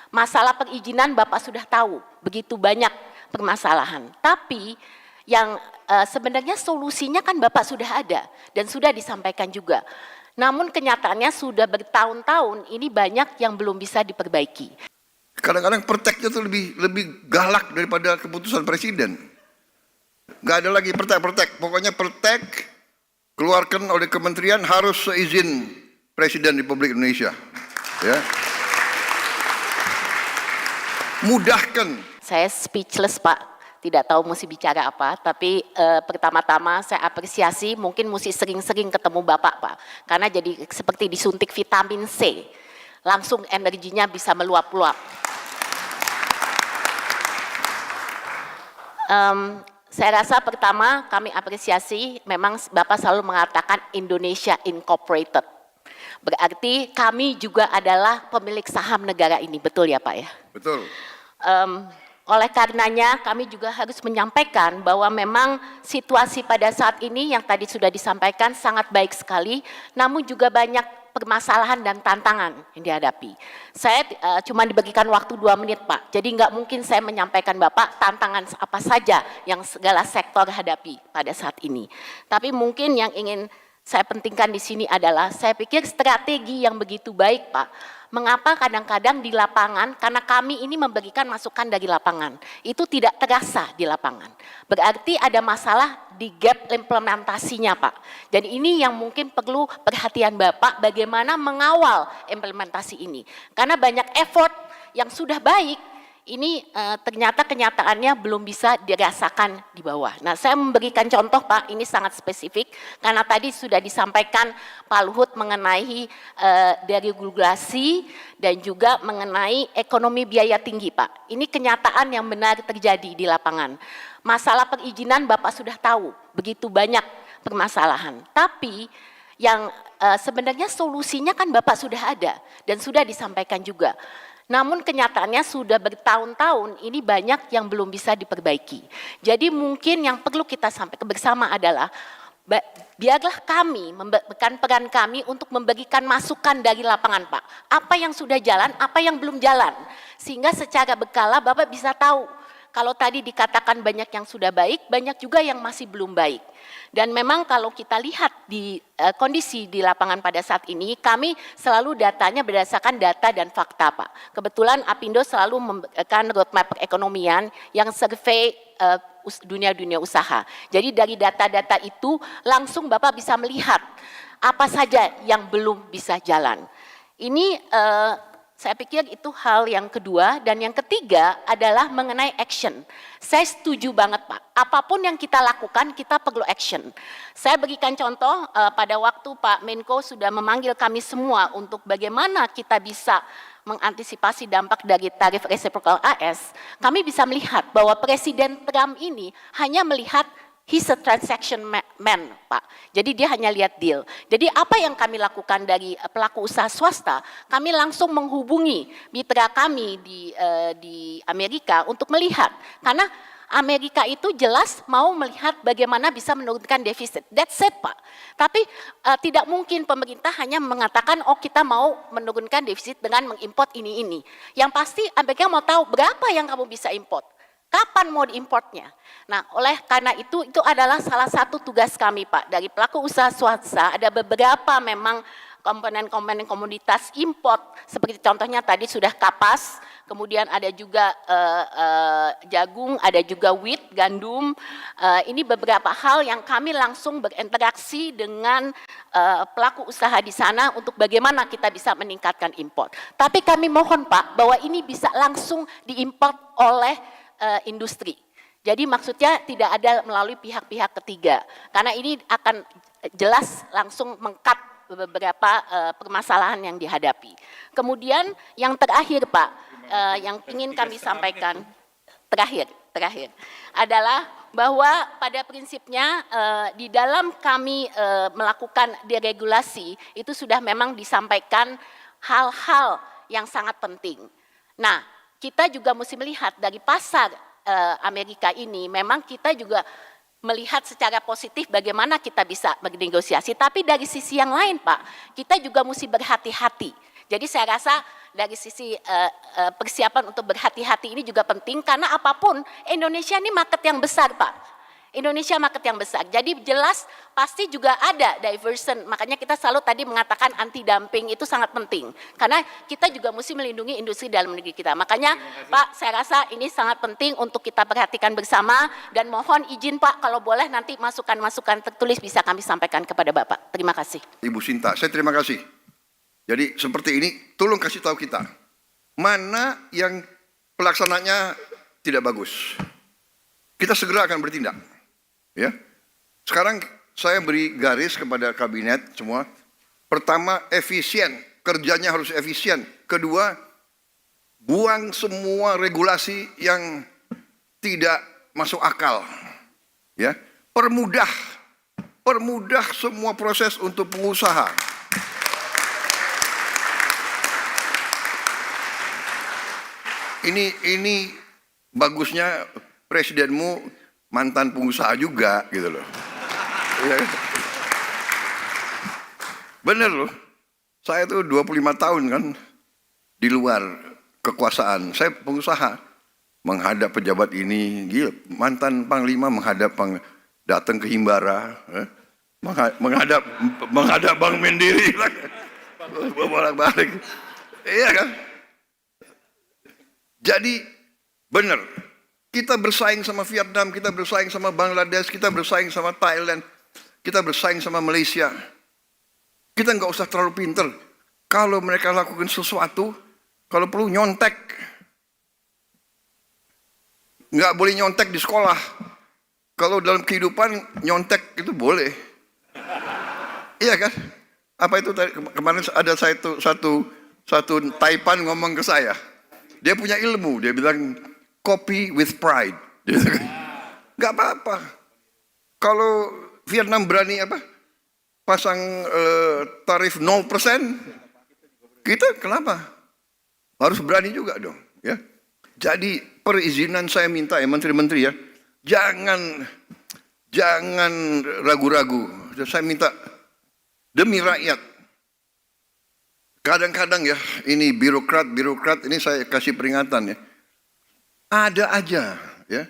Masalah perizinan Bapak sudah tahu, begitu banyak permasalahan. Tapi yang sebenarnya solusinya kan Bapak sudah ada dan sudah disampaikan juga. Namun kenyataannya sudah bertahun-tahun ini banyak yang belum bisa diperbaiki. Kadang-kadang perteknya tuh lebih galak daripada keputusan presiden. Nggak ada lagi pertek. Pokoknya pertek keluarkan oleh kementerian harus seizin Presiden Republik Indonesia. Ya. Mudahkan. Saya speechless Pak, tidak tahu mesti bicara apa, tapi pertama-tama saya apresiasi mungkin mesti sering-sering ketemu Bapak Pak, karena jadi seperti disuntik vitamin C, langsung energinya bisa meluap-luap. Saya rasa pertama kami apresiasi memang Bapak selalu mengatakan Indonesia Incorporated. Berarti kami juga adalah pemilik saham negara ini, betul ya Pak ya? Betul. Oleh karenanya kami juga harus menyampaikan bahwa memang situasi pada saat ini yang tadi sudah disampaikan sangat baik sekali, namun juga banyak permasalahan dan tantangan yang dihadapi. Saya cuma diberikan waktu 2 menit Pak, jadi nggak mungkin saya menyampaikan Bapak tantangan apa saja yang segala sektor hadapi pada saat ini. Tapi mungkin yang ingin saya pentingkan di sini adalah saya pikir strategi yang begitu baik Pak. Mengapa kadang-kadang di lapangan, karena kami ini memberikan masukan dari lapangan, itu tidak terasa di lapangan. Berarti ada masalah di gap implementasinya Pak. Dan ini yang mungkin perlu perhatian Bapak bagaimana mengawal implementasi ini. Karena banyak effort yang sudah baik, ini ternyata kenyataannya belum bisa dirasakan di bawah. Nah, saya memberikan contoh Pak, ini sangat spesifik, karena tadi sudah disampaikan Pak Luhut mengenai deregulasi dan juga mengenai ekonomi biaya tinggi Pak. Ini kenyataan yang benar terjadi di lapangan. Masalah perizinan Bapak sudah tahu, begitu banyak permasalahan. Tapi yang sebenarnya solusinya kan Bapak sudah ada dan sudah disampaikan juga. Namun kenyataannya sudah bertahun-tahun ini banyak yang belum bisa diperbaiki. Jadi mungkin yang perlu kita sampaikan bersama adalah biarlah kami memberikan peran kami untuk memberikan masukan dari lapangan Pak. Apa yang sudah jalan, apa yang belum jalan. Sehingga secara berkala Bapak bisa tahu. Kalau tadi dikatakan banyak yang sudah baik, banyak juga yang masih belum baik. Dan memang kalau kita lihat di kondisi di lapangan pada saat ini, kami selalu datanya berdasarkan data dan fakta Pak. Kebetulan Apindo selalu memberikan roadmap perekonomian yang survei dunia usaha. Jadi dari data-data itu langsung Bapak bisa melihat apa saja yang belum bisa jalan. Ini saya pikir itu hal yang kedua, dan yang ketiga adalah mengenai action. Saya setuju banget Pak, apapun yang kita lakukan kita perlu action. Saya berikan contoh pada waktu Pak Menko sudah memanggil kami semua untuk bagaimana kita bisa mengantisipasi dampak dari tarif reciprocal AS, kami bisa melihat bahwa Presiden Trump ini hanya melihat he's a transaction man, Pak. Jadi dia hanya lihat deal. Jadi apa yang kami lakukan dari pelaku usaha swasta, kami langsung menghubungi mitra kami di Amerika untuk melihat. Karena Amerika itu jelas mau melihat bagaimana bisa menurunkan defisit. That's it Pak. Tapi tidak mungkin pemerintah hanya mengatakan, oh kita mau menurunkan defisit dengan mengimport ini. Yang pasti Amerika mau tahu berapa yang kamu bisa import. Kapan mau diimportnya? Nah, oleh karena itu adalah salah satu tugas kami Pak. Dari pelaku usaha swasta ada beberapa memang komponen-komponen komoditas import. Seperti contohnya tadi sudah kapas, kemudian ada juga jagung, ada juga wheat, gandum. Ini beberapa hal yang kami langsung berinteraksi dengan pelaku usaha di sana untuk bagaimana kita bisa meningkatkan import. Tapi kami mohon Pak, bahwa ini bisa langsung diimport oleh industri. Jadi maksudnya tidak ada melalui pihak-pihak ketiga. Karena ini akan jelas langsung meng-cut beberapa permasalahan yang dihadapi. Kemudian yang terakhir Pak, yang ingin kami sampaikan, terakhir adalah bahwa pada prinsipnya di dalam kami melakukan deregulasi itu sudah memang disampaikan hal-hal yang sangat penting. Nah, kita juga mesti melihat dari pasar Amerika ini, memang kita juga melihat secara positif bagaimana kita bisa bernegosiasi. Tapi dari sisi yang lain Pak, kita juga mesti berhati-hati. Jadi saya rasa dari sisi persiapan untuk berhati-hati ini juga penting, karena apapun Indonesia ini market yang besar, Pak. Indonesia market yang besar, jadi jelas pasti juga ada diversion. Makanya kita selalu tadi mengatakan anti dumping itu sangat penting, karena kita juga mesti melindungi industri dalam negeri kita. Makanya Pak, saya rasa ini sangat penting untuk kita perhatikan bersama, dan mohon izin Pak, kalau boleh nanti masukan-masukan tertulis bisa kami sampaikan kepada Bapak. Terima kasih. Ibu Sinta, saya terima kasih. Jadi seperti ini, tolong kasih tahu kita mana yang pelaksananya tidak bagus. Kita segera akan bertindak. Ya, sekarang saya beri garis kepada kabinet semua. Pertama, efisien, kerjanya harus efisien. Kedua, buang semua regulasi yang tidak masuk akal. Ya, permudah semua proses untuk pengusaha. Ini bagusnya presidenmu mantan pengusaha juga gitu loh. Ya. Bener loh. Saya tuh 25 tahun kan di luar kekuasaan. Saya pengusaha, menghadap pejabat ini, gila, mantan panglima datang ke Himbara, menghadap Bank Mandiri, bolak-balik. Iya kan? Jadi bener. Kita bersaing sama Vietnam, kita bersaing sama Bangladesh, kita bersaing sama Thailand, kita bersaing sama Malaysia. Kita nggak usah terlalu pinter. Kalau mereka lakukan sesuatu, kalau perlu nyontek. Nggak boleh nyontek di sekolah. Kalau dalam kehidupan nyontek itu boleh. Iya kan? Apa itu kemarin ada satu Taipan ngomong ke saya. Dia punya ilmu, dia bilang copy with pride. Gak apa-apa. Kalau Vietnam berani pasang tarif 0%, kita kenapa? Harus berani juga dong. Ya. Jadi perizinan saya minta ya menteri-menteri ya, jangan ragu-ragu. Saya minta demi rakyat. Kadang-kadang ya ini birokrat ini saya kasih peringatan ya. Ada aja ya,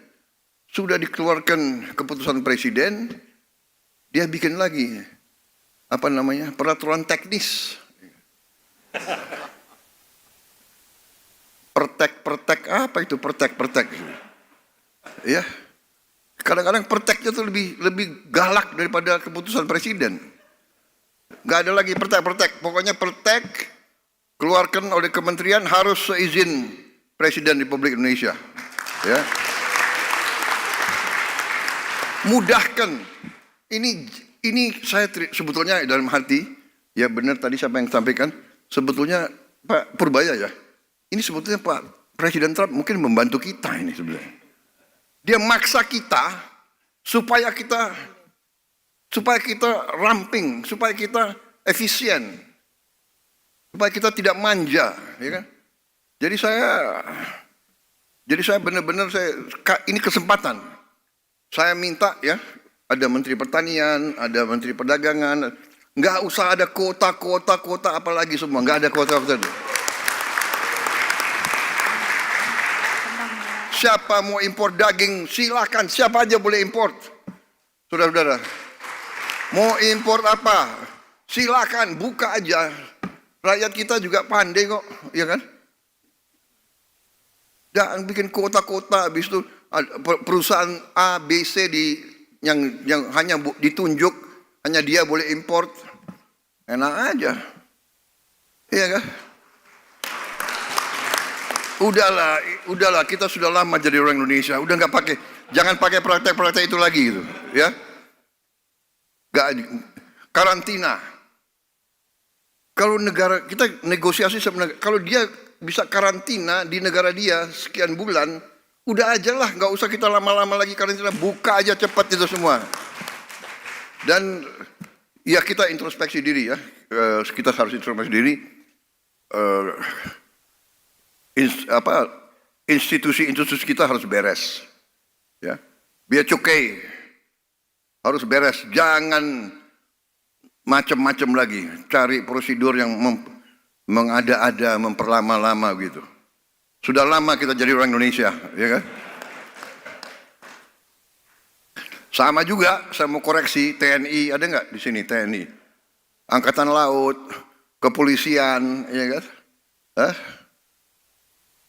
sudah dikeluarkan keputusan presiden, dia bikin lagi peraturan teknis, pertek apa itu pertek, ya. Kadang-kadang perteknya tuh lebih galak daripada keputusan presiden. Gak ada lagi pertek, pokoknya pertek keluarkan oleh kementerian harus seizin Presiden Republik Indonesia, ya. Mudahkan. Ini saya sebetulnya dalam hati, ya benar tadi siapa yang sampaikan, sebetulnya Pak Purbaya ya, ini sebetulnya Pak Presiden Trump mungkin membantu kita ini sebenarnya. Dia maksa kita supaya kita ramping, supaya kita efisien, supaya kita tidak manja, ya kan? Jadi saya benar-benar ini kesempatan. Saya minta ya, ada Menteri Pertanian, ada Menteri Perdagangan, nggak usah ada kuota apalagi semua, nggak ada kuota. Siapa mau impor daging silakan, siapa aja boleh import. Saudara-saudara, mau impor apa? Silakan buka aja. Rakyat kita juga pandai kok, ya kan? Jangan bikin kota-kota, habis itu perusahaan A, B, C yang hanya ditunjuk, hanya dia boleh import. Enak aja. Iya kan? Udahlah, kita sudah lama jadi orang Indonesia, udah jangan pakai praktek-praktek itu lagi gitu, ya. Karantina. Kalau negara kita negosiasi sebenarnya, kalau dia bisa karantina di negara dia sekian bulan, udah aja lah, nggak usah kita lama-lama lagi karantina, buka aja cepat itu semua. Dan ya kita introspeksi diri ya, kita harus introspeksi diri. Institusi kita harus beres, ya. Biar cukai harus beres, jangan macam-macam lagi, cari prosedur yang mengada-ada, memperlama-lama gitu. Sudah lama kita jadi orang Indonesia, ya kan? Sama juga, saya mau koreksi, TNI, ada nggak di sini TNI? Angkatan Laut, kepolisian, ya kan?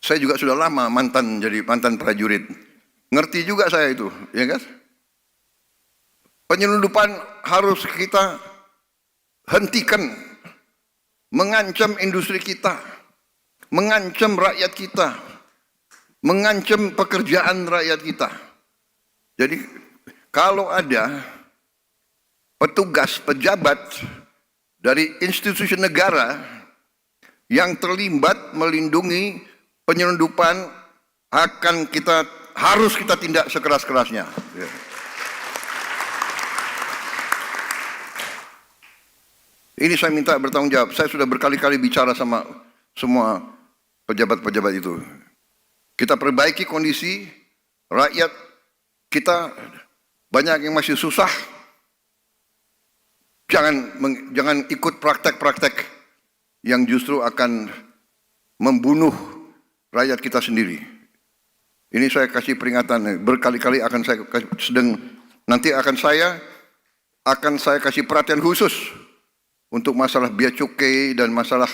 Saya juga sudah lama jadi mantan prajurit. Ngerti juga saya itu, ya kan? Penyelundupan harus kita hentikan, mengancam industri kita, mengancam rakyat kita, mengancam pekerjaan rakyat kita. Jadi kalau ada petugas, pejabat dari institusi negara yang terlibat melindungi penyelundupan, harus kita tindak sekeras-kerasnya. Ini saya minta bertanggung jawab. Saya sudah berkali-kali bicara sama semua pejabat-pejabat itu. Kita perbaiki kondisi rakyat kita, banyak yang masih susah. Jangan ikut praktek-praktek yang justru akan membunuh rakyat kita sendiri. Ini saya kasih peringatan berkali-kali, nanti akan saya kasih perhatian khusus untuk masalah bea cukai dan masalah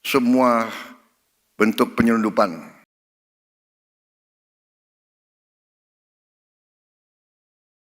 semua bentuk penyelundupan.